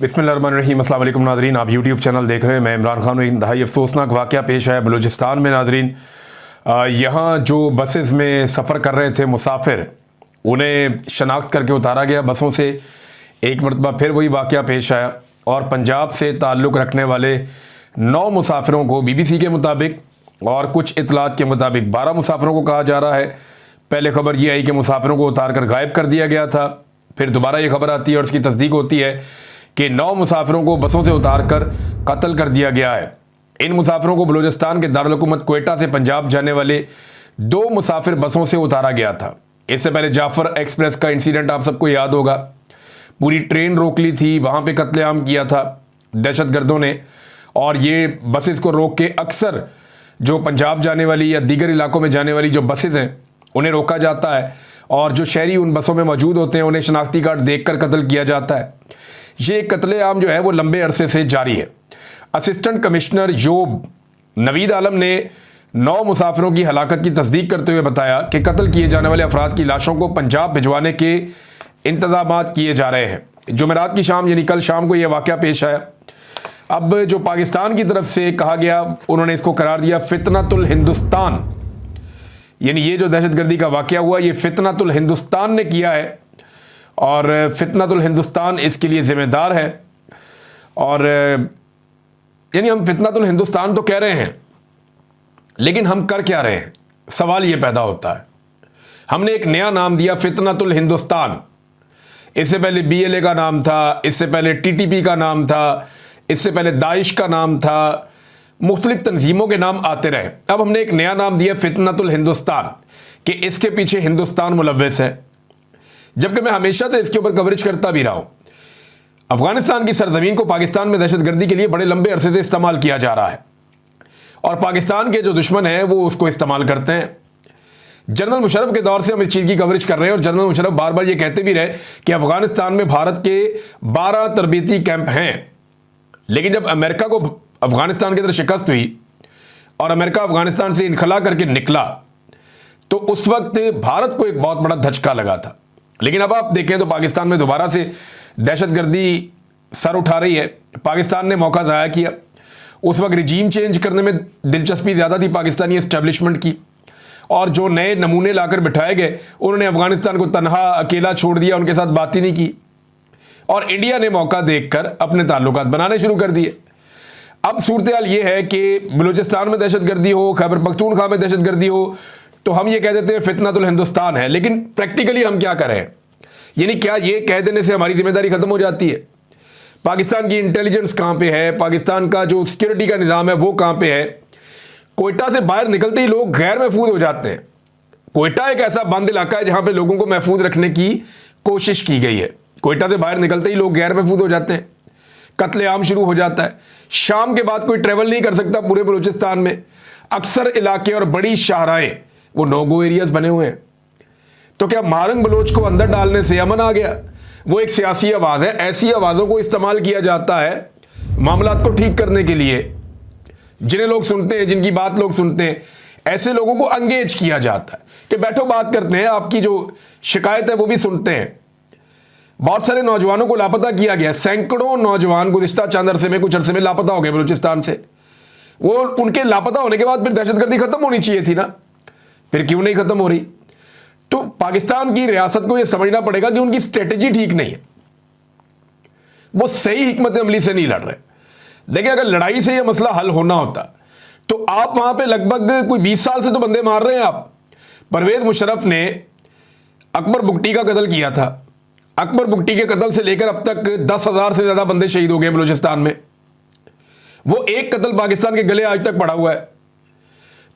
बिस्मिल्लाहिर्रहमानिर्रहीम। अस्सलाम वालेकुम नाज़रीन, आप यूट्यूब चैनल देख रहे हैं। मैं इमरान खान हूँ। इंतहाई अफसोसनाक वाक़या पेश आया बलूचिस्तान में नाज़रीन। यहाँ जो बसेस में सफ़र कर रहे थे मुसाफिर, उन्हें शनाख्त करके उतारा गया बसों से। एक मरतबा फिर वही वाक़या पेश आया और पंजाब से ताल्लुक़ रखने वाले 9 मुसाफिरों को BBC के मुताबिक और कुछ इतलात के मुताबिक 12 मुसाफिरों को कहा जा रहा है। पहले खबर ये आई कि मुसाफिरों को उतार कर गायब कर दिया गया था, फिर दोबारा ये खबर आती है और उसकी तस्दीक होती है कि 9 मुसाफिरों को बसों से उतार कर कत्ल कर दिया गया है। इन मुसाफिरों को बलूचिस्तान के दारुल हुकूमत क्वेटा से पंजाब जाने वाले 2 मुसाफिर बसों से उतारा गया था। इससे पहले जाफर एक्सप्रेस का इंसिडेंट आप सबको याद होगा। पूरी ट्रेन रोक ली थी, वहाँ पे कत्लेआम किया था दहशतगर्दों ने। और ये बसेस को रोक के अक्सर जो पंजाब जाने वाली या दीगर इलाकों में जाने वाली जो बसेस हैं उन्हें रोका जाता है और जो शहरी उन बसों में मौजूद होते हैं उन्हें शनाख्ती कार्ड देखकर कत्ल किया जाता है। ये कत्लेआम जो है वो लंबे अरसे से जारी है। असिस्टेंट कमिश्नर योब नवीद आलम ने 9 मुसाफिरों की हलाकत की तस्दीक करते हुए बताया कि कत्ल किए जाने वाले अफराद की लाशों को पंजाब भिजवाने के इंतजामात किए जा रहे हैं। जुमेरात की शाम यानी कल शाम को यह वाक़या पेश आया। अब जो पाकिस्तान की तरफ से कहा गया, उन्होंने इसको करार दिया फितनतुल हिंदुस्तान, यानी ये जो दहशतगर्दी का वाक़या हुआ ये फितनतुल हिंदुस्तान ने किया है और फितनतुल हिंदुस्तान इसके लिए ज़िम्मेदार है। और यानी हम फितनतुल हिंदुस्तान तो कह रहे हैं, लेकिन हम कर क्या रहे हैं, सवाल ये पैदा होता है। हमने एक नया नाम दिया फितनतुल हिंदुस्तान। इससे पहले BLA का नाम था, इससे पहले TTP का नाम था, इससे पहले दाइश का नाम था, मुख्तलिफ तंजीमों के नाम आते रहे। अब हमने एक नया नाम दिया फितनतुल हिंदुस्तान कि इसके पीछे हिंदुस्तान मुलव्वस है, जबकि मैं हमेशा से इसके ऊपर कवरेज करता भी रहा हूं। अफगानिस्तान की सरजमीन को पाकिस्तान में दहशतगर्दी के लिए बड़े लंबे अरसे से इस्तेमाल किया जा रहा है और पाकिस्तान के जो दुश्मन हैं वो उसको इस्तेमाल करते हैं। जनरल मुशर्रफ के दौर से हम इस चीज़ की कवरेज कर रहे हैं और जनरल मुशर्रफ बार बार ये कहते भी रहे कि अफगानिस्तान में भारत के 12 तरबीती कैंप हैं। लेकिन जब अमेरिका को अफगानिस्तान की तरफ शिकस्त हुई और अमेरिका अफगानिस्तान से इनखला करके निकला तो उस वक्त भारत को एक बहुत बड़ा धचका लगा था। लेकिन अब आप देखें तो पाकिस्तान में दोबारा से दहशतगर्दी सर उठा रही है। पाकिस्तान ने मौका ज़ाया किया। उस वक्त रिजीम चेंज करने में दिलचस्पी ज़्यादा थी पाकिस्तानी एस्टेब्लिशमेंट की, और जो नए नमूने लाकर बिठाए गए उन्होंने अफगानिस्तान को तनहा अकेला छोड़ दिया, उनके साथ बात ही नहीं की। और इंडिया ने मौका देखकर अपने ताल्लुकात बनाने शुरू कर दिए। अब सूरत हाल ये है कि बलूचिस्तान में दहशतगर्दी हो, खैबर पख्तूनख्वा में दहशतगर्दी हो तो हम ये कह देते हैं फितनतुल हिंदुस्तान है। लेकिन प्रैक्टिकली हम क्या करें, यानी क्या ये कह देने से हमारी जिम्मेदारी खत्म हो जाती है? पाकिस्तान की इंटेलिजेंस कहाँ पे है, पाकिस्तान का जो सिक्योरिटी का निज़ाम है वो कहाँ पे है? कोयटा से बाहर निकलते ही लोग गैर महफूज हो जाते हैं। कोयटा एक ऐसा बंद इलाका है जहाँ पे लोगों को महफूज रखने की कोशिश की गई है। कोयटा से बाहर निकलते ही लोग गैर महफूज हो जाते हैं, कत्लेआम शुरू हो जाता है। शाम के बाद कोई ट्रेवल नहीं कर सकता पूरे बलूचिस्तान में। अक्सर इलाके और बड़ी शाहराएं वो नो गो एरियाज बने हुए हैं। तो क्या मारंग बलोच को अंदर डालने से अमन आ गया? वो एक सियासी आवाज़ है। ऐसी आवाज़ों को इस्तेमाल किया जाता है मामलात को ठीक करने के लिए। जिन्हें लोग सुनते हैं, जिनकी बात लोग सुनते हैं, ऐसे लोगों को अंगेज किया जाता है कि बैठो बात करते हैं, आपकी जो शिकायत है वो भी सुनते हैं। बहुत सारे नौजवानों को लापता किया गया। सैकड़ों नौजवान गुज़िश्ता चंद अरसे में, कुछ अरसे में लापता हो गए बलूचिस्तान से। वो उनके लापता होने के बाद फिर दहशतगर्दी खत्म होनी चाहिए थी ना, फिर क्यों नहीं खत्म हो रही? तो पाकिस्तान की रियासत को यह समझना पड़ेगा कि उनकी स्ट्रेटेजी ठीक नहीं है, वो सही हिकमत अमली से नहीं लड़ रहे। देखिए, अगर लड़ाई से यह मसला हल होना होता तो आप वहां पे लगभग कोई 20 साल से तो बंदे मार रहे हैं आप। परवेज मुशर्रफ ने अकबर बुगटी का कत्ल किया था। अकबर बुगटी के कत्ल से लेकर अब तक 10,000 से ज्यादा बंदे शहीद हो गए बलूचिस्तान में। वो एक कत्ल पाकिस्तान के गले आज तक पड़ा हुआ है।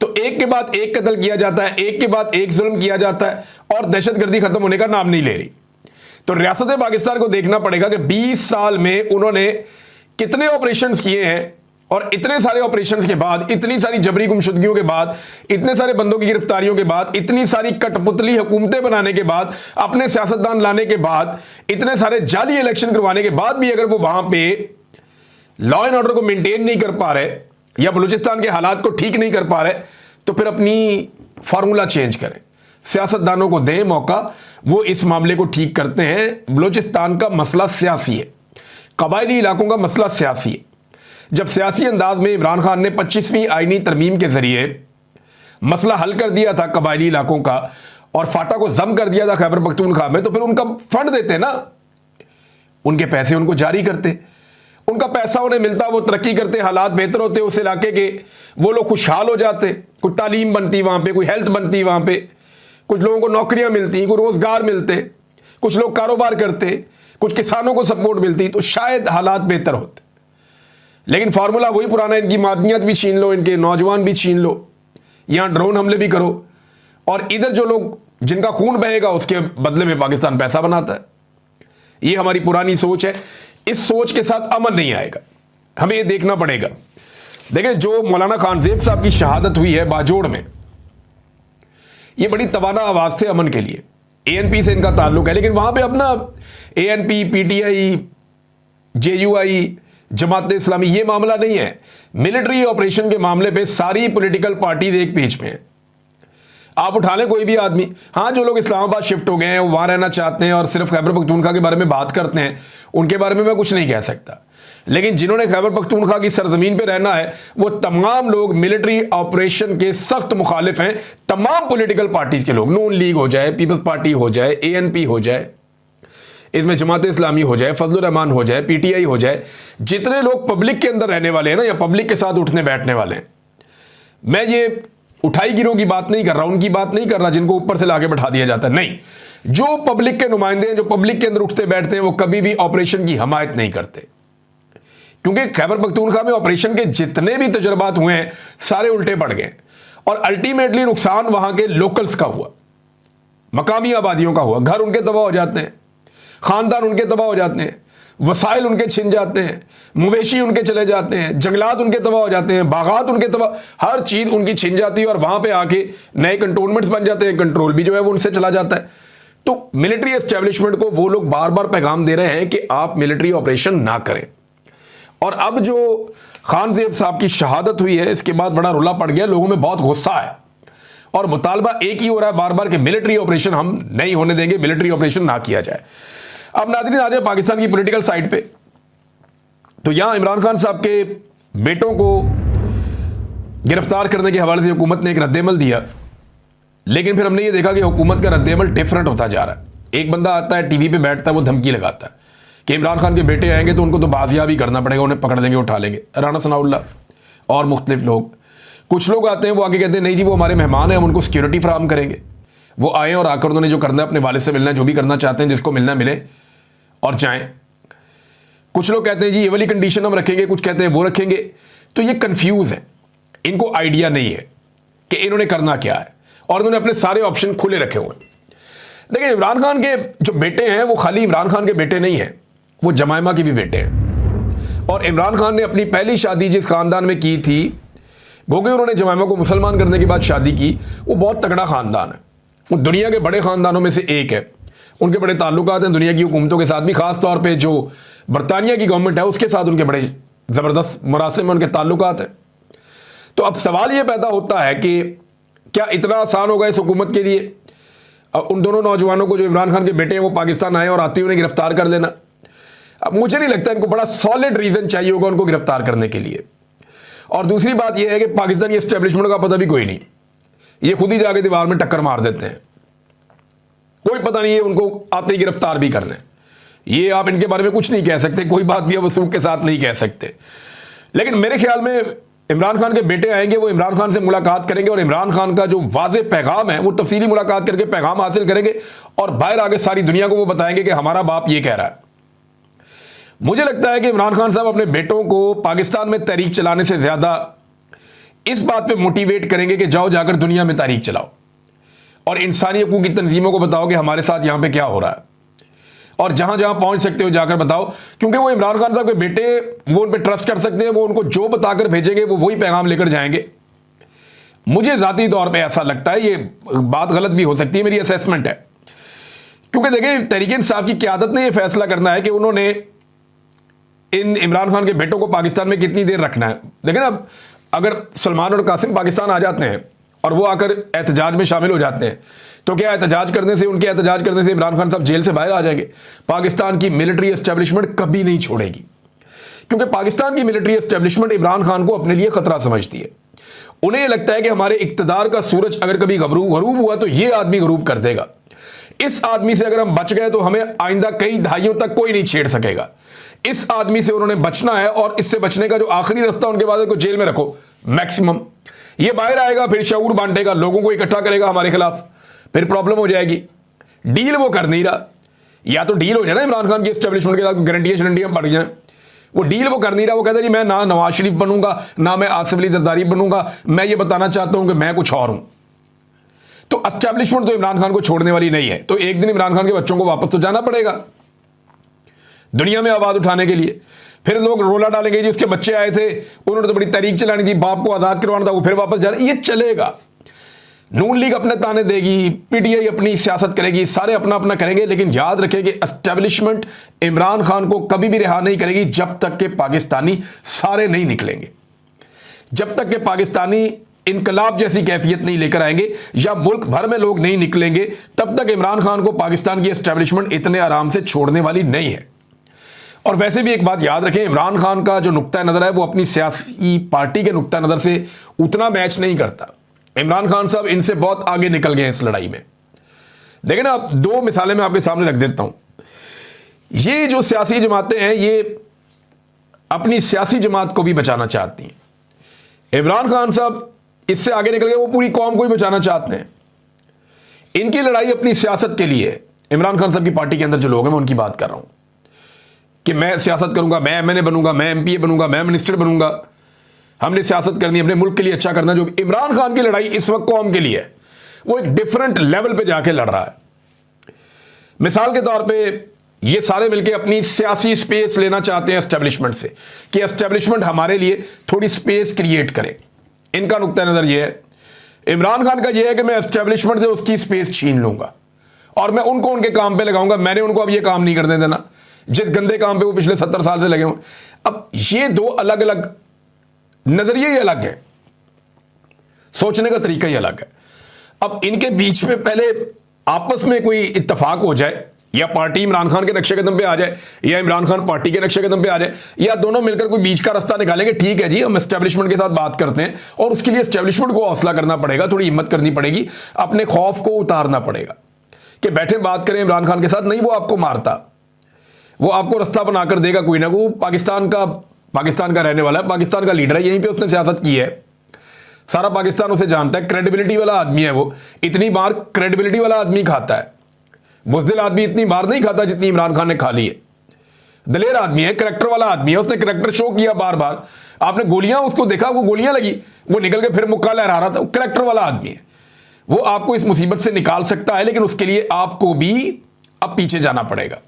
तो एक के बाद एक कत्ल किया जाता है, एक के बाद एक जुल्म किया जाता है और दहशतगर्दी खत्म होने का नाम नहीं ले रही। तो रियासत पाकिस्तान को देखना पड़ेगा कि 20 साल में उन्होंने कितने ऑपरेशंस किए हैं और इतने सारे ऑपरेशंस के बाद, इतनी सारी जबरी गुमशुदगियों के बाद, इतने सारे बंदों की गिरफ्तारियों के बाद, इतनी सारी कठपुतली हुकूमतें बनाने के बाद, अपने सियासतदान लाने के बाद, इतने सारे जाली इलेक्शन करवाने के बाद भी अगर वो वहां पे लॉ एंड ऑर्डर को मेंटेन नहीं कर पा रहे या बलूचिस्तान के हालात को ठीक नहीं कर पा रहे, तो फिर अपनी फार्मूला चेंज करें, सियासतदानों को दें मौका, वो इस मामले को ठीक करते हैं। बलूचिस्तान का मसला सियासी है, कबायली इलाकों का मसला सियासी है। जब सियासी अंदाज में इमरान खान ने 25वीं आईनी तरमीम के जरिए मसला हल कर दिया था कबायली इलाकों का और फाटा को जम कर दिया था खैबर पख्तूनख्वा में, तो फिर उनका फंड देते ना, उनके पैसे उनको जारी करते, उनका पैसा उन्हें मिलता, वो तरक्की करते, हालात बेहतर होते उस इलाके के, वो लोग खुशहाल हो जाते, कोई तालीम बनती वहाँ पे, कोई हेल्थ बनती वहाँ पे, कुछ लोगों को नौकरियाँ मिलती, कोई रोज़गार मिलते, कुछ लोग कारोबार करते, कुछ किसानों को सपोर्ट मिलती, तो शायद हालात बेहतर होते। लेकिन फार्मूला वही पुराना, इनकी मादनियत भी छीन लो, इनके नौजवान भी छीन लो, यहाँ ड्रोन हमले भी करो, और इधर जो लोग जिनका खून बहेगा उसके बदले में पाकिस्तान पैसा बनाता है। ये हमारी पुरानी सोच है। इस सोच के साथ अमन नहीं आएगा, हमें ये देखना पड़ेगा। देखिए, जो मौलाना खानजेब साहब की शहादत हुई है बाजोड़ में, ये बड़ी तवाना आवाज थे अमन के लिए। एएनपी से इनका ताल्लुक है, लेकिन वहां पे अपना ANP, PTI, JUI, Jamaat Islami, ये मामला नहीं है। मिलिट्री ऑपरेशन के मामले पे सारी पॉलिटिकल पार्टीज एक पेज में है। आप उठा लें कोई भी आदमी, हाँ जो लोग इस्लामाबाद शिफ्ट हो गए हैं, वो वहां रहना चाहते हैं और सिर्फ खैबर पख्तूनख्वा के बारे में बात करते हैं, उनके बारे में मैं कुछ नहीं कह सकता। लेकिन जिन्होंने खैबर पख्तूनख्वा की सरजमीन पे रहना है, वो तमाम लोग मिलिट्री ऑपरेशन के सख्त मुखालिफ हैं। तमाम पॉलिटिकल पार्टीज के लोग, नून लीग हो जाए, पीपल्स पार्टी हो जाए, एएनपी हो जाए, इसमें जमात इस्लामी हो जाए, फजलुर रहमान हो जाए, पीटीआई हो जाए, जितने लोग पब्लिक के अंदर रहने वाले हैं ना, या पब्लिक के साथ उठने बैठने वाले हैं, मैं ये उठाई गिरोह की बात नहीं कर रहा, उनकी बात नहीं कर रहा जिनको ऊपर से लाके बैठा दिया जाता है, नहीं। जो पब्लिक के नुमाइंदे हैं, जो पब्लिक के अंदर उठते बैठते हैं, वो कभी भी ऑपरेशन की हमायत नहीं करते, क्योंकि खैबर पख्तूनख्वा में ऑपरेशन के जितने भी तजुर्बात हुए हैं सारे उल्टे पड़ गए और अल्टीमेटली नुकसान वहां के लोकल्स का हुआ, मकामी आबादियों का हुआ। घर उनके तबाह हो जाते हैं, खानदान उनके तबाह हो जाते हैं, वसाइल उनके छिन जाते हैं, मवेशी उनके चले जाते हैं, जंगलात उनके तबाह हो जाते हैं, बागात उनके तबाह, हर चीज़ उनकी छिन जाती है और वहाँ पे आके नए कंटोनमेंट्स बन जाते हैं, कंट्रोल भी जो है वो उनसे चला जाता है। तो मिलिट्री एस्टेब्लिशमेंट को वो लोग बार बार पैगाम दे रहे हैं कि आप मिलिट्री ऑपरेशन ना करें। और अब जो खानजेब साहब की शहादत हुई है, इसके बाद बड़ा रुला पड़ गया, लोगों में बहुत गुस्सा है और मुतालबा एक ही हो रहा है बार बार कि मिलिट्री ऑपरेशन हम नहीं होने देंगे, मिलिट्री ऑपरेशन ना किया जाए। अब नाज़रीन आ जाए पाकिस्तान की पॉलिटिकल साइड पे, तो यहां इमरान खान साहब के बेटों को गिरफ्तार करने के हवाले से हुकूमत ने एक रद्देमल दिया, लेकिन फिर हमने ये देखा कि हुकूमत का रद्देमल डिफरेंट होता जा रहा है। एक बंदा आता है, टीवी पे बैठता है, वो धमकी लगाता है कि इमरान खान के बेटे आएंगे तो उनको तो बाजियाबी करना पड़ेगा, उन्हें पकड़ लेंगे, उठा लेंगे। राना सनाउल्लाह और मुख्तलिफ लोग, कुछ लोग आते हैं, वो आगे कहते हैं नहीं जी वो हमारे मेहमान हैं, हम उनको सिक्योरिटी फराहम करेंगे, वो आए और आकर उन्होंने जो करना है, अपने वालिद से मिलना है, जो भी करना चाहते हैं, जिसको मिलना मिले और जाएं। कुछ लोग कहते हैं जी ये वाली कंडीशन हम रखेंगे, कुछ कहते हैं वो रखेंगे। तो ये कंफ्यूज है, इनको आइडिया नहीं है कि इन्होंने करना क्या है और इन्होंने अपने सारे ऑप्शन खुले रखे हुए हैं। देखिए, इमरान खान के जो बेटे हैं वो खाली इमरान खान के बेटे नहीं हैं, वो जमाइमा के भी बेटे हैं। और इमरान खान ने अपनी पहली शादी जिस खानदान में की थी, गोगे उन्होंने जमाइमा को मुसलमान करने के बाद शादी की, वो बहुत तगड़ा खानदान है, वो दुनिया के बड़े खानदानों में से एक है। उनके बड़े ताल्लुकात हैं दुनिया की हुकूमतों के साथ भी, खास तौर पे जो बरतानिया की गवर्नमेंट है उसके साथ उनके बड़े ज़बरदस्त मरासिम में उनके ताल्लुकात हैं। तो अब सवाल ये पैदा होता है कि क्या इतना आसान होगा इस हुकूमत के लिए उन दोनों नौजवानों को जो इमरान खान के बेटे हैं वो पाकिस्तान आए और आते ही उन्हें गिरफ्तार कर लेना? अब मुझे नहीं लगता, इनको बड़ा सॉलिड रीज़न चाहिए होगा उनको गिरफ्तार करने के लिए। और दूसरी बात यह है कि पाकिस्तानी एस्टेब्लिशमेंट का पता भी कोई नहीं, ये खुद ही जाके दीवार में टक्कर मार देते हैं, कोई पता नहीं है, उनको आते ही गिरफ्तार भी करने। ये आप इनके बारे में कुछ नहीं कह सकते, कोई बात भी अब वसूख के साथ नहीं कह सकते। लेकिन मेरे ख्याल में इमरान खान के बेटे आएंगे, वो इमरान खान से मुलाकात करेंगे और इमरान खान का जो वाज़े पैगाम है वो तफसीली मुलाकात करके पैगाम हासिल करेंगे और बाहर आगे सारी दुनिया को वो बताएंगे कि हमारा बाप ये कह रहा है। मुझे लगता है कि इमरान खान साहब अपने बेटों को पाकिस्तान में तहरीक चलाने से ज़्यादा इस बात पे मोटिवेट करेंगे कि जाओ जाकर दुनिया में तहरीक चलाओ और इंसानी हकूक़ की तंजीमों को बताओ कि हमारे साथ यहाँ पे क्या हो रहा है, और जहाँ जहाँ पहुँच सकते हो जाकर बताओ, क्योंकि वो इमरान खान साहब के बेटे, वो उन पर ट्रस्ट कर सकते हैं, वो उनको जो बताकर भेजेंगे वो वही पैगाम लेकर जाएंगे। मुझे ज़ाती तौर पे ऐसा लगता है, ये बात गलत भी हो सकती है, मेरी असेसमेंट है, क्योंकि देखिए तहरीक इंसाफ की क़यादत ने यह फैसला करना है कि उन्होंने इन इमरान खान के बेटों को पाकिस्तान में कितनी देर रखना है। देखिए ना, अगर सलमान और कासिम पाकिस्तान आ जाते हैं और वो आकर एहतजाज में शामिल हो जाते हैं, तो क्या एहतजाज करने से, उनके एहतजाज करने से इमरान खान साहब जेल से बाहर आ जाएंगे? पाकिस्तान की मिलिट्री एस्टेब्लिशमेंट कभी नहीं छोड़ेगी, क्योंकि पाकिस्तान की मिलिट्री एस्टेब्लिशमेंट इमरान खान को अपने लिए खतरा समझती है। उन्हें लगता है कि हमारे इक्तदार का सूरज अगर कभी गरूब हुआ तो ये आदमी गरूब कर देगा। इस आदमी से अगर हम बच गए तो हमें आइंदा कई दहाइयों तक कोई नहीं छेड़ सकेगा। इस आदमी से उन्होंने बचना है, और इससे बचने का जो आखिरी रास्ता उनके पास है, को जेल में रखो मैक्सिमम। ये बाहर आएगा, फिर शऊर बांटेगा, लोगों को इकट्ठा करेगा हमारे खिलाफ, फिर प्रॉब्लम हो जाएगी। डील वो कर नहीं रहा, या तो डील हो जाए ना इमरान खान की एस्टेब्लिशमेंट के साथ, गारंटियां बढ़ जाए, वो डील वो कर नहीं रहा। वो कहता है जी मैं ना नवाज शरीफ बनूंगा, ना मैं आसिफ अली जरदारी बनूंगा, मैं ये बताना चाहता हूं कि मैं कुछ और हूं। तो एस्टेब्लिशमेंट तो इमरान खान को छोड़ने वाली नहीं है। तो एक दिन इमरान खान के बच्चों को वापस तो जाना पड़ेगा दुनिया में आवाज उठाने के लिए। फिर लोग रोला डालेंगे जी उसके बच्चे आए थे, उन्होंने तो बड़ी तहरीक चलानी थी, बाप को आजाद करवाना था, वो फिर वापस जा रहे। ये चलेगा। नून लीग अपने ताने देगी, पीटीआई अपनी सियासत करेगी, सारे अपना अपना करेंगे, लेकिन याद रखें कि एस्टेब्लिशमेंट इमरान खान को कभी भी रिहा नहीं करेगी जब तक के पाकिस्तानी सारे नहीं निकलेंगे, जब तक के पाकिस्तानी इनकलाब जैसी कैफियत नहीं लेकर आएंगे या मुल्क भर में लोग नहीं निकलेंगे, तब तक इमरान खान को पाकिस्तान की एस्टेब्लिशमेंट इतने आराम से छोड़ने वाली नहीं है। और वैसे भी एक बात याद रखें, इमरान खान का जो नुक्ता नजर है वो अपनी सियासी पार्टी के नुक्ता नजर से उतना मैच नहीं करता। इमरान खान साहब इनसे बहुत आगे निकल गए इस लड़ाई में। देखें ना, आप दो मिसालें मैं आपके सामने रख देता हूं। ये जो सियासी जमातें हैं, ये अपनी सियासी जमात को भी बचाना चाहती हैं। इमरान खान साहब इससे आगे निकल गए, वो पूरी कौम को ही बचाना चाहते हैं। इनकी लड़ाई अपनी सियासत के लिए है। इमरान खान साहब की पार्टी के अंदर जो लोग हैं मैं उनकी बात कर रहा हूं कि मैं सियासत करूंगा, मैं एमएनए बनूंगा, मैं एमपीए बनूंगा, मैं मिनिस्टर बनूंगा, हमने सियासत करनी है, अपने मुल्क के लिए अच्छा करना। जो इमरान खान की लड़ाई इस वक्त कौम के लिए है, वो एक डिफरेंट लेवल पे जाके लड़ रहा है। मिसाल के तौर पे ये सारे मिलके अपनी सियासी स्पेस लेना चाहते हैं एस्टेब्लिशमेंट से, कि एस्टेब्लिशमेंट हमारे लिए थोड़ी स्पेस क्रिएट करे। इनका नुक्ता नजर यह है, इमरान खान का यह है कि मैं एस्टेब्लिशमेंट से उसकी स्पेस छीन लूंगा और मैं उनको उनके काम पे लगाऊंगा। मैंने उनको अब ये काम नहीं करने देना जिस गंदे काम पे वो पिछले 70 साल से लगे हुए। अब ये दो अलग अलग नजरिए ही अलग है, सोचने का तरीका ही अलग है। अब इनके बीच में पहले आपस में कोई इत्तेफाक हो जाए, या पार्टी इमरान खान के नक्शे कदम पे आ जाए या इमरान खान पार्टी के नक्शे कदम पे आ जाए, या दोनों मिलकर कोई बीच का रास्ता निकालेंगे। ठीक है जी, हम एस्टेब्लिशमेंट के साथ बात करते हैं, और उसके लिए एस्टेब्लिशमेंट को हौसला करना पड़ेगा, थोड़ी हिम्मत करनी पड़ेगी, अपने खौफ को उतारना पड़ेगा कि बैठे बात करें इमरान खान के साथ। नहीं, वो आपको मारता, वो आपको रास्ता बनाकर देगा कोई ना। वो पाकिस्तान का रहने वाला है, पाकिस्तान का लीडर है, यहीं पे उसने सियासत की है, सारा पाकिस्तान उसे जानता है, क्रेडिबिलिटी वाला आदमी है वो। इतनी बार क्रेडिबिलिटी वाला आदमी खाता है, बुज़दिल आदमी इतनी बार नहीं खाता जितनी इमरान खान ने खा ली है। दलेर आदमी है, करैक्टर वाला आदमी है, उसने करैक्टर शो किया बार बार। आपने गोलियां उसको देखा, वो गोलियां लगी, वो निकल के फिर मुक्का लहरा रहा था। करैक्टर वाला आदमी है, वो आपको इस मुसीबत से निकाल सकता है, लेकिन उसके लिए आपको भी अब पीछे जाना पड़ेगा।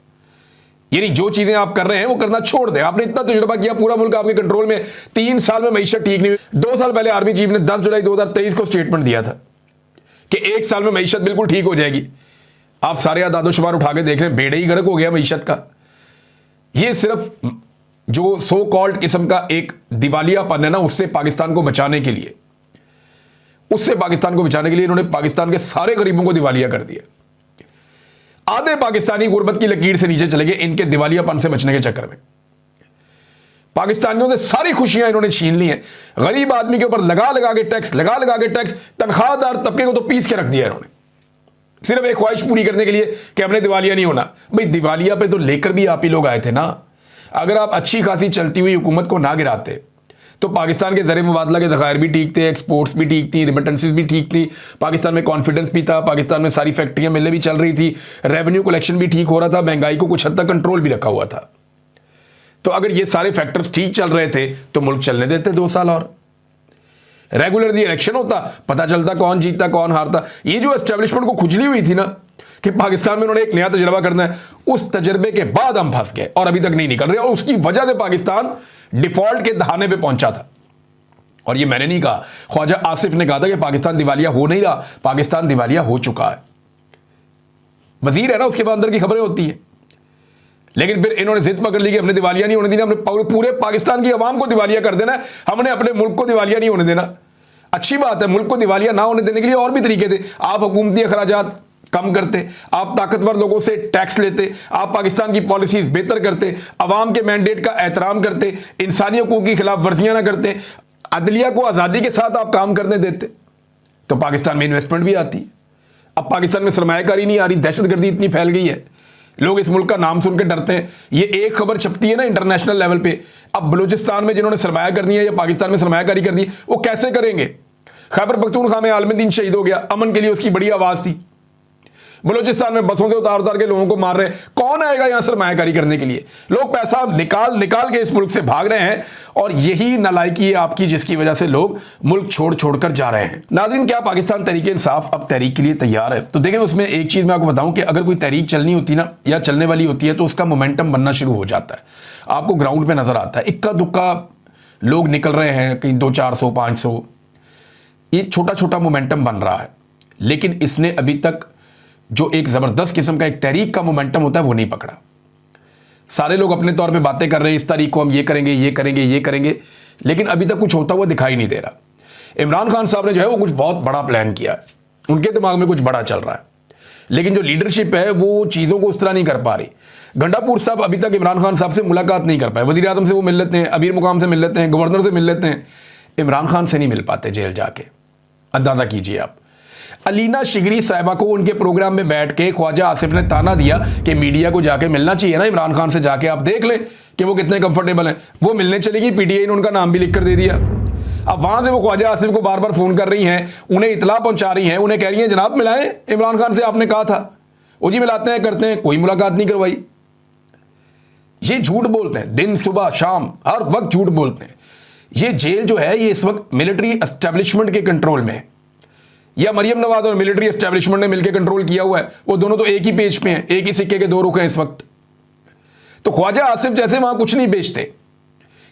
यानी जो चीजें आप कर रहे हैं वो करना छोड़ दें। आपने इतना तजुर्बा किया, पूरा मुल्क आपके कंट्रोल में, 3 साल में मईशत ठीक नहीं हुई। 2 साल पहले आर्मी चीफ ने 10 जुलाई 2023 को स्टेटमेंट दिया था कि 1 साल में मईशत बिल्कुल ठीक हो जाएगी। आप सारे दादोशुमार उठा के देख रहे हैं, बेड़े ही गर्क हो गया मईशत का। ये सिर्फ जो सो कॉल्ड किस्म का एक दिवालियापन है ना, उससे पाकिस्तान को बचाने के लिए इन्होंने पाकिस्तान के सारे गरीबों को दिवालिया कर दिया। आधे पाकिस्तानी गुर्बत की लकीर से नीचे चले गए इनके दिवालियापन से बचने के चक्कर में। पाकिस्तानियों से सारी खुशियां इन्होंने छीन ली हैं। गरीब आदमी के ऊपर लगा लगा के टैक्स, तनख्वाहदार तबके को तो पीस के रख दिया इन्होंने, सिर्फ एक ख्वाहिश पूरी करने के लिए कि हमने दिवालिया नहीं होना। भाई दिवालिया पे तो लेकर भी आप ही लोग आए थे ना। अगर आप अच्छी खासी चलती हुई हुकूमत को ना गिराते तो पाकिस्तान के ज़र मुबादला के ज़खायर भी ठीक थे, एक्सपोर्ट्स भी ठीक थी, रिमिटेंसेस भी ठीक थी, पाकिस्तान में कॉन्फिडेंस भी था, पाकिस्तान में सारी फैक्ट्रियां मिलें भी चल रही थी, रेवेन्यू कलेक्शन भी ठीक हो रहा था, महंगाई को कुछ हद तक कंट्रोल भी रखा हुआ था। तो अगर ये सारे फैक्टर्स ठीक चल रहे थे तो मुल्क चलने देते 2 साल और। रेगुलरली इलेक्शन होता, पता चलता कौन जीतता कौन हारता। ये जो एस्टेब्लिशमेंट को खुजली हुई थी ना कि पाकिस्तान में उन्होंने एक नया तजर्बा करना है, उस तजर्बे के बाद हम फंस गए और अभी तक नहीं निकल रहे, और उसकी वजह से पाकिस्तान डिफॉल्ट के दहाने पे पहुंचा था। और ये मैंने नहीं कहा, ख्वाजा आसिफ ने कहा था कि पाकिस्तान दिवालिया हो नहीं रहा, पाकिस्तान दिवालिया हो चुका है। वजीर है ना, उसके बाद अंदर की खबरें होती हैं। लेकिन फिर इन्होंने जिद पकड़ ली कि हमने दिवालिया नहीं होने देना, हमने पूरे पाकिस्तान की आवाम को दिवालिया कर देना है, हमने अपने मुल्क को दिवालिया नहीं होने देना। अच्छी बात है, मुल्क को दिवालिया ना होने देने के लिए और भी तरीके थे। आप हुकूमती अखराजात कम करते, आप ताकतवर लोगों से टैक्स लेते, आप पाकिस्तान की पॉलिसीज बेहतर करते, अवाम के मैंडेट का एहतराम करते, इंसानी हकूक की खिलाफ वर्जियां ना करते, अदलिया को आज़ादी के साथ आप काम करने देते, तो पाकिस्तान में इन्वेस्टमेंट भी आती। अब पाकिस्तान में सरमायाकारी नहीं आ रही, दहशतगर्दी इतनी फैल गई है, लोग इस मुल्क का नाम सुन के डरते हैं। ये एक खबर छपती है ना इंटरनेशनल लेवल पे, अब बलूचिस्तान में जिन्होंने सरमाया करनी है या पाकिस्तान में सरमायाकारी करनी है, वो कैसे करेंगे? खैबर पख्तूनख्वा में आलम दीन शहीद हो गया, अमन के लिए उसकी बड़ी आवाज़ थी। बलूचिस्तान में बसों से उतार उतार के लोगों को मार रहे हैं, कौन आएगा यहां सरमायाकारी करने के लिए? लोग पैसा निकाल निकाल के इस मुल्क से भाग रहे हैं, और यही नालायकी है आपकी जिसकी वजह से लोग मुल्क छोड़ छोड़कर जा रहे हैं। नाज़रीन, क्या पाकिस्तान तहरीक इंसाफ अब तहरीक के लिए तैयार है? तो देखें, उसमें एक चीज मैं आपको बताऊं कि अगर कोई तहरीक चलनी होती ना या चलने वाली होती है तो उसका मोमेंटम बनना शुरू हो जाता है, आपको ग्राउंड पे नजर आता है। इक्का दुक्का लोग निकल रहे हैं, कहीं 200-400 500, ये छोटा छोटा मोमेंटम बन रहा है, लेकिन इसने अभी तक जो एक ज़बरदस्त किस्म का एक तहरीक का मोमेंटम होता है वो नहीं पकड़ा। सारे लोग अपने तौर पे बातें कर रहे हैं, इस तारीख को हम ये करेंगे ये करेंगे ये करेंगे, लेकिन अभी तक कुछ होता हुआ दिखाई नहीं दे रहा। इमरान खान साहब ने जो है वो कुछ बहुत बड़ा प्लान किया है, उनके दिमाग में कुछ बड़ा चल रहा है, लेकिन जो लीडरशिप है वो चीज़ों को उस तरह नहीं कर पा रही। गंडापुर साहब अभी तक इमरान खान साहब से मुलाकात नहीं कर पाए, वज़ीर आज़म से वो मिल लेते हैं, अमीर मुकाम से मिल लेते हैं, गवर्नर से मिल लेते हैं, इमरान खान से नहीं मिल पाते जेल जाके। अंदाज़ा कीजिए आप। अलीना शिगरी साहिबा को उनके प्रोग्राम में बैठ के ख्वाजा आसिफ ने ताना दिया कि मीडिया को जाके मिलना चाहिए ना इमरान खान से, जाके आप देख लें कि वो कितने कंफर्टेबल हैं। वो मिलने चली गई, पीटीआई ने उनका नाम भी लिख कर दे दिया। अब वहां से वो ख्वाजा आसिफ को बार बार फोन कर रही हैं, उन्हें इतला पहुंचा रही हैं, उन्हें कह रही हैं जनाब मिलाएं इमरान खान से, आपने कहा था। वो जी मिलाते हैं करते हैं, कोई मुलाकात नहीं करवाई। ये झूठ बोलते हैं, दिन सुबह शाम हर वक्त झूठ बोलते हैं। ये जेल जो है ये इस वक्त मिलिट्री एस्टेब्लिशमेंट के कंट्रोल में है, या मरियम नवाज और मिलिट्री एस्टेब्लिशमेंट ने मिलकर कंट्रोल किया हुआ है। वो दोनों तो एक ही पेज पे हैं, एक ही सिक्के के दो रुख हैं इस वक्त। तो ख्वाजा आसिफ जैसे वहां कुछ नहीं बेचते,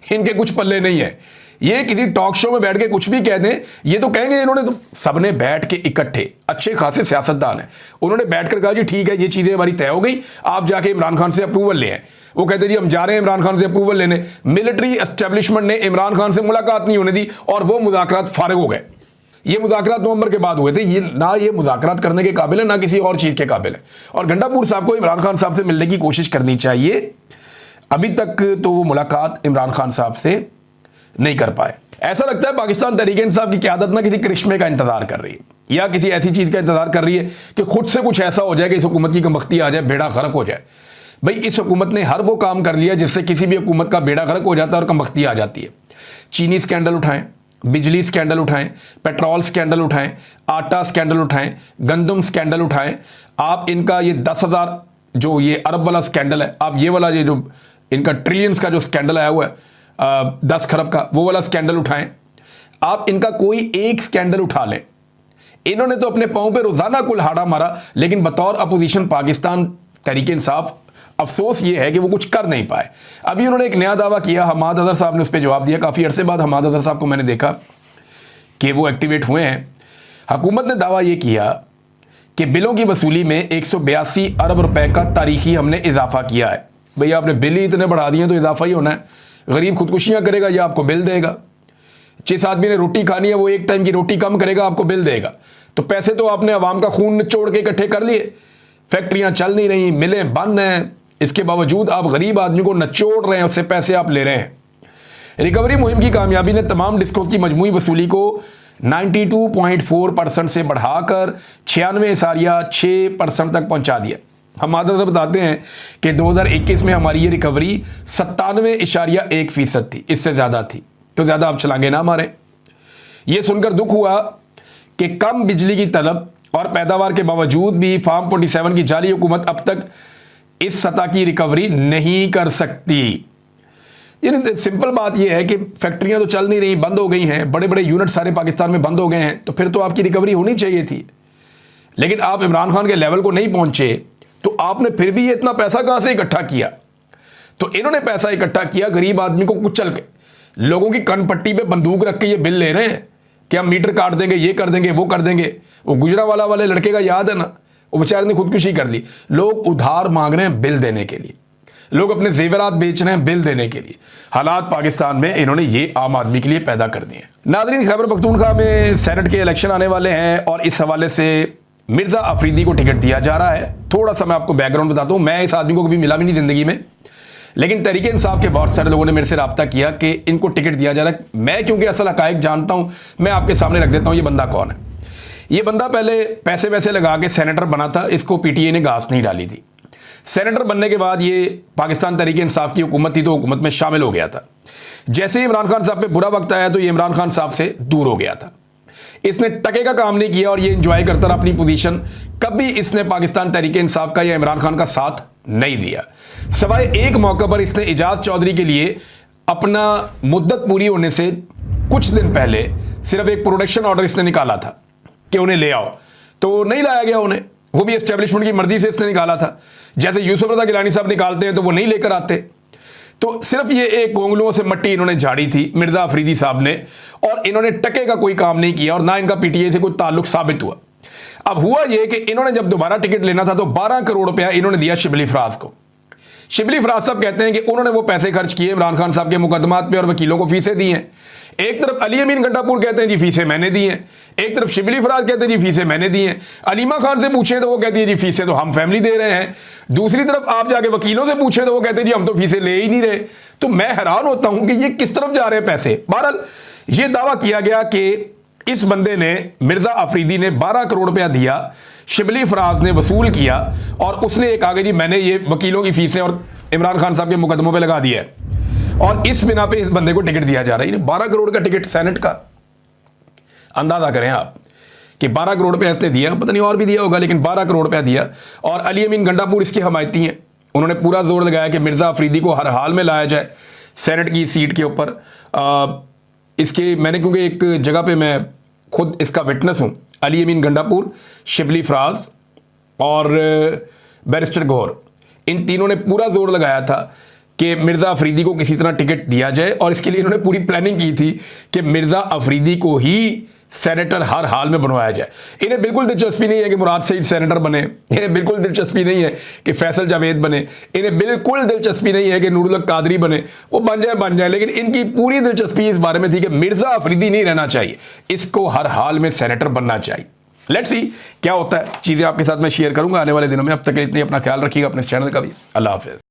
इनके कुछ पल्ले नहीं है। ये किसी टॉक शो में बैठ के कुछ भी कह दें, ये तो कहेंगे इन्होंने तो सबने बैठ के इकट्ठे अच्छे खासे सियासतदान हैं, उन्होंने बैठकर कहा जी ठीक है ये चीजें हमारी तय हो गई, आप जाके इमरान खान से अप्रूवल ले आए। वो कहते जी हम जा रहे हैं इमरान खान से अप्रूवल लेने। मिलिट्री एस्टेब्लिशमेंट ने इमरान खान से मुलाकात नहीं होने दी और वो मुज़ाकरात फारिग हो गए। ये मुज़ाकरात नवंबर के बाद हुए थे, ये ना ये मुज़ाकरात करने के काबिल है ना किसी और चीज़ के काबिल है। और गंडापुर साहब को इमरान खान साहब से मिलने की कोशिश करनी चाहिए। अभी तक तो वो मुलाकात इमरान खान साहब से नहीं कर पाए। ऐसा लगता है पाकिस्तान तहरीक इंसाफ की क़यादत ना किसी करिश्मे का इंतजार कर रही है या किसी ऐसी चीज़ का इंतजार कर रही है कि खुद से कुछ ऐसा हो जाए कि इस हुकूमत की कमबख्ती आ जाए, बेड़ा गर्क हो जाए। भाई इस हुकूमत ने हर वो काम कर लिया जिससे किसी भी हुकूमत का बेड़ा गर्क हो जाता है और कमबख्ती आ जाती है। चीनी स्कैंडल उठाएं, बिजली स्कैंडल उठाएं, पेट्रोल स्कैंडल उठाएं, आटा स्कैंडल उठाएं, गंदम स्कैंडल उठाएं। आप इनका ये 10,000 जो ये अरब वाला स्कैंडल है, आप ये वाला ये जो इनका ट्रिलियंस का जो स्कैंडल आया हुआ है 10 खरब का, वो वाला स्कैंडल उठाएं। आप इनका कोई एक स्कैंडल उठा लें। इन्होंने तो अपने पांव पे रोजाना कुल्हाड़ा मारा, लेकिन बतौर अपोजिशन पाकिस्तान तहरीक इंसाफ अफसोस ये है कि वो कुछ कर नहीं पाए। अभी उन्होंने एक नया दावा किया, हमाद अजहर साहब ने उस पर जवाब दिया। काफ़ी अरसे बाद हमाद अजहर साहब को मैंने देखा कि वो एक्टिवेट हुए हैं। हुकूमत ने दावा ये किया कि बिलों की वसूली में 182 अरब रुपए का तारीखी हमने इजाफा किया है। भैया आपने बिल ही इतने बढ़ा दिए तो इजाफा ही होना है। गरीब खुदकुशियाँ करेगा या आपको बिल देगा। जिस आदमी ने रोटी खानी है वो एक टाइम की रोटी कम करेगा, आपको बिल देगा। तो पैसे तो आपने अवाम का खून निचोड़ के इकट्ठे कर लिए, फैक्ट्रियाँ चल नहीं रही, मिलें बंद हैं, इसके बावजूद आप गरीब आदमी को नचोड़ रहे हैं, उससे पैसे आप ले रहे हैं। रिकवरी मुहिम की कामयाबी ने तमाम डिस्कोज की मजमूई वसूली को 92.4% से बढ़ाकर 96.6% तक पहुंचा दिया। हम आदत बताते हैं कि 2021 में हमारी ये रिकवरी 97.1% थी, इससे ज़्यादा थी। तो ज़्यादा आप छलांगे ना मारें। यह सुनकर दुख हुआ कि कम बिजली की तलब और पैदावार के बावजूद भी फार्म 47 की जाली हुकूमत अब तक इस सतह की रिकवरी नहीं कर सकती। यानी सिंपल बात यह है कि फैक्ट्रियां तो चल नहीं रही, बंद हो गई हैं, बड़े बड़े यूनिट सारे पाकिस्तान में बंद हो गए हैं, तो फिर तो आपकी रिकवरी होनी चाहिए थी। लेकिन आप इमरान खान के लेवल को नहीं पहुंचे, तो आपने फिर भी ये इतना पैसा कहां से इकट्ठा किया? तो इन्होंने पैसा इकट्ठा किया गरीब आदमी को कुचल के, लोगों की कनपट्टी पे बंदूक रख के ये बिल ले रहे हैं कि हम मीटर काट देंगे, ये कर देंगे, वो कर देंगे। वो गुजरावाला वाले लड़के का याद है ना, वो बेचारे ने खुदकुशी कर ली। लोग उधार मांग रहे हैं बिल देने के लिए, लोग अपने जेवरात बेच रहे हैं बिल देने के लिए। हालात पाकिस्तान में इन्होंने ये आम आदमी के लिए पैदा कर दिए हैं। नाज़रीन, खैबर पख्तूनख्वा में सेनेट के इलेक्शन आने वाले हैं और इस हवाले से मिर्ज़ा अफरीदी को टिकट दिया जा रहा है। थोड़ा सा मैं आपको बैकग्राउंड बताता हूँ। मैं इस आदमी को कभी मिला भी नहीं ज़िंदगी में, लेकिन तहरीक इंसाफ के बहुत सारे लोगों ने मेरे से रब्ता किया कि इनको टिकट दिया जा रहा है। मैं क्योंकि असल हकायक जानता हूँ, मैं आपके सामने रख देता हूँ ये बंदा कौन है। ये बंदा पहले पैसे वैसे लगा के सेनेटर बना था, इसको पीटीए ने घास नहीं डाली थी। सेनेटर बनने के बाद ये पाकिस्तान तहरीक इंसाफ की हुकूमत थी तो हुकूमत में शामिल हो गया था। जैसे ही इमरान खान साहब पे बुरा वक्त आया तो ये इमरान खान साहब से दूर हो गया था। इसने टके का काम नहीं किया और ये इंजॉय करता रहा अपनी पोजीशन। कभी इसने पाकिस्तान तहरीक इंसाफ का या इमरान खान का साथ नहीं दिया, सवाए एक मौका पर इसने इजाज चौधरी के लिए अपना मुद्दत पूरी होने से कुछ दिन पहले सिर्फ एक प्रोटेक्शन ऑर्डर इसने निकाला था कि उन्हें ले आओ, तो नहीं लाया गया उन्हें। वो भी एस्टेब्लिशमेंट की मर्जी से इसने निकाला था। जैसे यूसुफ रज़ा गिलानी साहब निकालते हैं तो वो नहीं लेकर आते। तो सिर्फ ये एक गोंगलुओं से मट्टी इन्होंने झाड़ी थी मिर्ज़ा अफरीदी साहब ने, और इन्होंने टके का कोई काम नहीं किया और ना इनका पीटीए से कोई ताल्लुक साबित हुआ। अब हुआ ये कि इन्होंने जब दोबारा टिकट लेना था तो 12 करोड़ रुपया इन्होंने दिया शिबली फराज को। शिबली फराज साहब कहते हैं कि उन्होंने वो पैसे खर्च किए इमरान खान साहब के मुकदमात पे और वकीलों को फीसें दी हैं। एक तरफ अली अमीन गंडापुर कहते हैं जी फीसें मैंने दी हैं, एक तरफ शिबली फराज कहते हैं जी फीसें मैंने दी हैं। अलीमा खान से पूछें तो वो कहती है जी फीसें तो हम फैमिली दे रहे हैं। दूसरी तरफ आप जाके वकीलों से पूछें तो वो कहते हैं जी हम तो फीसें ले ही नहीं रहे। तो मैं हैरान होता हूं कि ये किस तरफ जा रहे हैं पैसे। बहरहाल ये दावा किया गया कि इस बंदे ने, मिर्ज़ा अफरीदी ने 12 करोड़ रुपया दिया, शिबली फराज ने वसूल किया और उसने एक आगे जी मैंने ये वकीलों की फीसें और इमरान खान साहब के मुकदमों पे लगा दिया है और इस बिना पे इस बंदे को टिकट दिया जा रहा है। 12 करोड़ का टिकट सेनेट का, अंदाजा करें आप कि 12 करोड़ रुपया इसने दिया, पता नहीं और भी दिया होगा, लेकिन 12 करोड़ रुपया दिया। और अली अमीन गंडापुर इसके हमायती हैं। उन्होंने पूरा जोर लगाया कि मिर्ज़ा अफरीदी को हर हाल में लाया जाए सेनेट की सीट के ऊपर। इसके मैंने, क्योंकि एक जगह पे मैं खुद इसका विटनेस हूँ, अली अमीन गंडापुर, शिबली फराज और बैरिस्टर गौहर, इन तीनों ने पूरा जोर लगाया था कि मिर्ज़ा अफरीदी को किसी तरह टिकट दिया जाए और इसके लिए इन्होंने पूरी प्लानिंग की थी कि मिर्ज़ा अफरीदी को ही सेनेटर हर हाल में बनवाया जाए। इन्हें बिल्कुल दिलचस्पी नहीं है कि मुराद सईद सेनेटर बने, इन्हें बिल्कुल दिलचस्पी नहीं है कि फैसल जावेद बने, इन्हें बिल्कुल दिलचस्पी नहीं है कि नूरुल हक कादरी बने। वो बन जाए, लेकिन इनकी पूरी दिलचस्पी इस बारे में थी कि मिर्ज़ा अफरीदी नहीं रहना चाहिए, इसको हर हाल में सेनेटर बनना चाहिए। लेट्स सी क्या होता है। चीज़ें आपके साथ मैं शेयर करूंगा आने वाले दिनों में। अब तक इतनी अपना ख्याल रखिएगा, अपने चैनल का भी। अल्लाह हाफिज़।